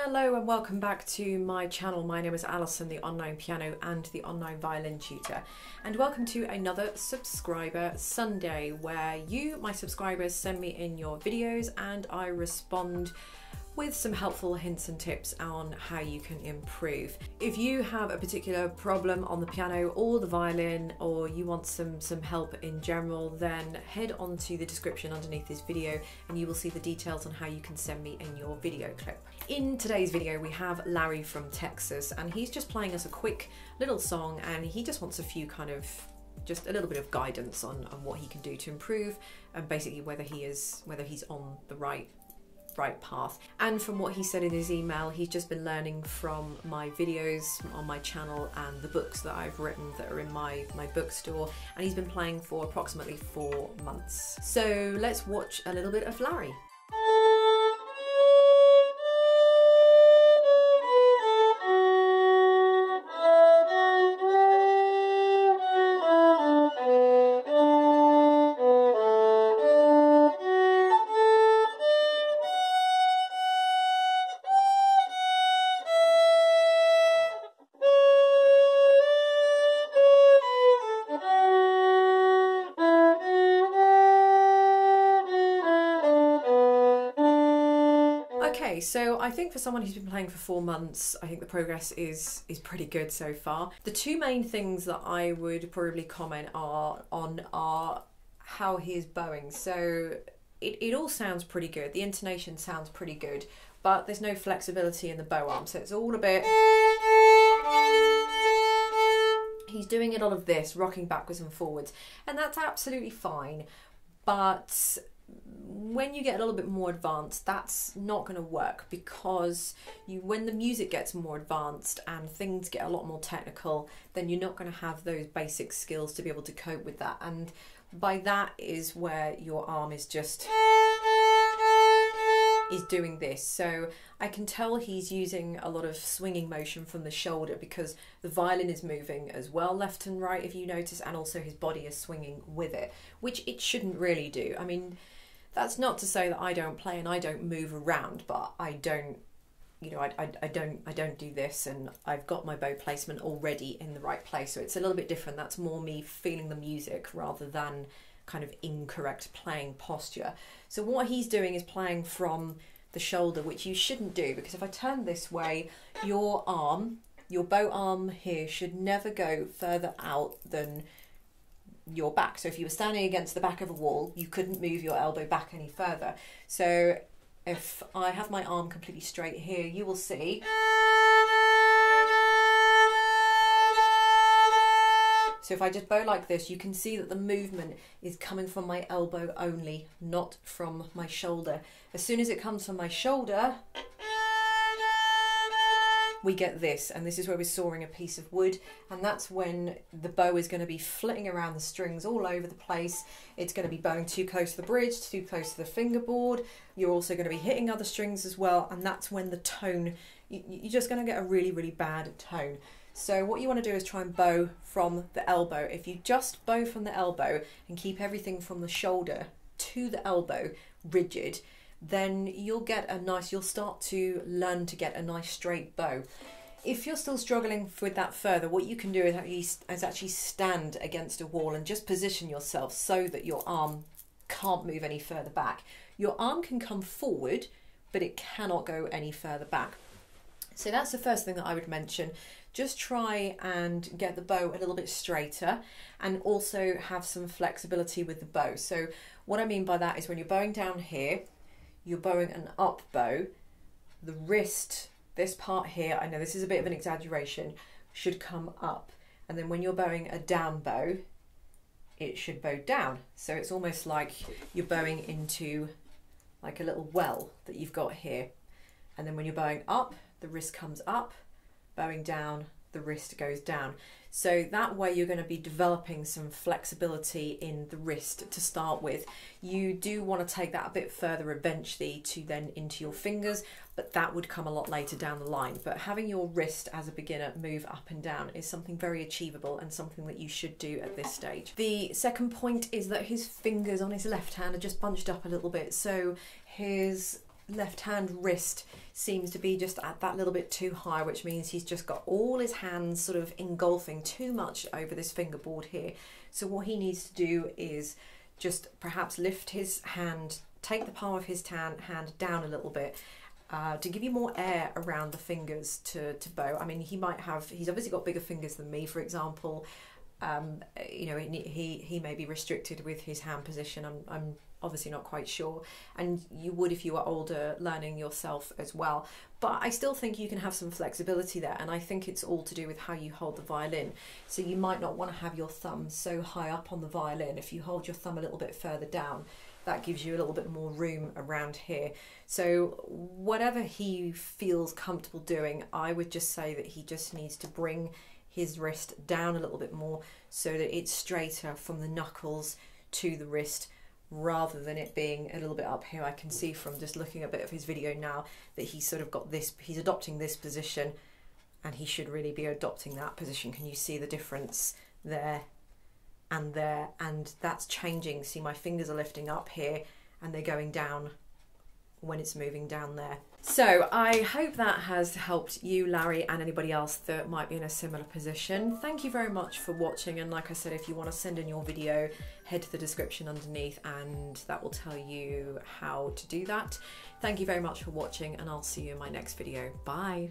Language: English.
Hello and welcome back to my channel. My name is Alison, the online piano and the online violin tutor, and welcome to another subscriber Sunday where you, my subscribers, send me in your videos and I respond with some helpful hints and tips on how you can improve. If you have a particular problem on the piano or the violin, or you want some help in general, then head on to the description underneath this video and you will see the details on how you can send me in your video clip. In today's video we have Larry from Texas, and he's just playing us a quick little song, and he just wants a few just a little bit of guidance on what he can do to improve, and basically whether he's on the right path. And from what he said in his email, he's just been learning from my videos on my channel and the books that I've written that are in my bookstore, and he's been playing for approximately 4 months. So let's watch a little bit of Larry. Okay, so I think for someone who's been playing for 4 months, I think the progress is pretty good so far. The two main things that I would probably comment are how he is bowing. So it all sounds pretty good. The intonation sounds pretty good, but there's no flexibility in the bow arm, so it's all a bit... He's doing a lot of this, rocking backwards and forwards, and that's absolutely fine, but when you get a little bit more advanced, that's not going to work, because when the music gets more advanced and things get a lot more technical, then you're not going to have those basic skills to be able to cope with that, and by that is where your arm is doing this. So I can tell he's using a lot of swinging motion from the shoulder, because the violin is moving as well, left and right, if you notice, and also his body is swinging with it, which it shouldn't really do. I mean, that's not to say that I don't play and I don't move around, but I don't, I don't do this, and I've got my bow placement already in the right place, so it's a little bit different. That's more me feeling the music rather than kind of incorrect playing posture. So what he's doing is playing from the shoulder, which you shouldn't do, because if I turn this way, your bow arm here should never go further out than your back. So if you were standing against the back of a wall, you couldn't move your elbow back any further. So if I have my arm completely straight here, you will see. So if I just bow like this, you can see that the movement is coming from my elbow only, not from my shoulder. As soon as it comes from my shoulder, we get this, and this is where we're sawing a piece of wood, and that's when the bow is going to be flitting around the strings all over the place. It's going to be bowing too close to the bridge, too close to the fingerboard. You're also going to be hitting other strings as well, and that's when the tone, you're just going to get a really, really bad tone. So what you want to do is try and bow from the elbow. If you just bow from the elbow and keep everything from the shoulder to the elbow rigid, then you'll start to learn to get a nice straight bow. If you're still struggling with that further, what you can do is actually stand against a wall and just position yourself so that your arm can't move any further back. Your arm can come forward, but it cannot go any further back. So that's the first thing that I would mention. Just try and get the bow a little bit straighter, and also have some flexibility with the bow. So what I mean by that is when you're bowing down here, you're bowing an up bow, the wrist, this part here, I know this is a bit of an exaggeration, should come up, and then when you're bowing a down bow, it should bow down. So it's almost like you're bowing into like a little well that you've got here, and then when you're bowing up, the wrist comes up, bowing down, the wrist goes down. So that way you're going to be developing some flexibility in the wrist to start with. You do want to take that a bit further eventually to then into your fingers, but that would come a lot later down the line. But having your wrist as a beginner move up and down is something very achievable and something that you should do at this stage. The second point is that his fingers on his left hand are just bunched up a little bit, so his left hand wrist seems to be just at that little bit too high, which means he's just got all his hands sort of engulfing too much over this fingerboard here. So what he needs to do is just perhaps lift his hand, take the palm of his hand down a little bit, to give you more air around the fingers to bow. I mean, he's obviously got bigger fingers than me, for example. You know, he may be restricted with his hand position. I'm obviously not quite sure, and you would if you were older, learning yourself as well. But I still think you can have some flexibility there, and I think it's all to do with how you hold the violin. So you might not want to have your thumb so high up on the violin. If you hold your thumb a little bit further down, that gives you a little bit more room around here. So whatever he feels comfortable doing, I would just say that he just needs to bring his wrist down a little bit more so that it's straighter from the knuckles to the wrist, rather than it being a little bit up here. I can see from just looking a bit of his video now that he's sort of got this, he's adopting this position, and he should really be adopting that position. Can you see the difference there and there? And that's changing. See, my fingers are lifting up here and they're going down when it's moving down there. So I hope that has helped you, Larry, and anybody else that might be in a similar position. Thank you very much for watching, and like I said, if you want to send in your video, head to the description underneath and that will tell you how to do that. Thank you very much for watching, and I'll see you in my next video. Bye.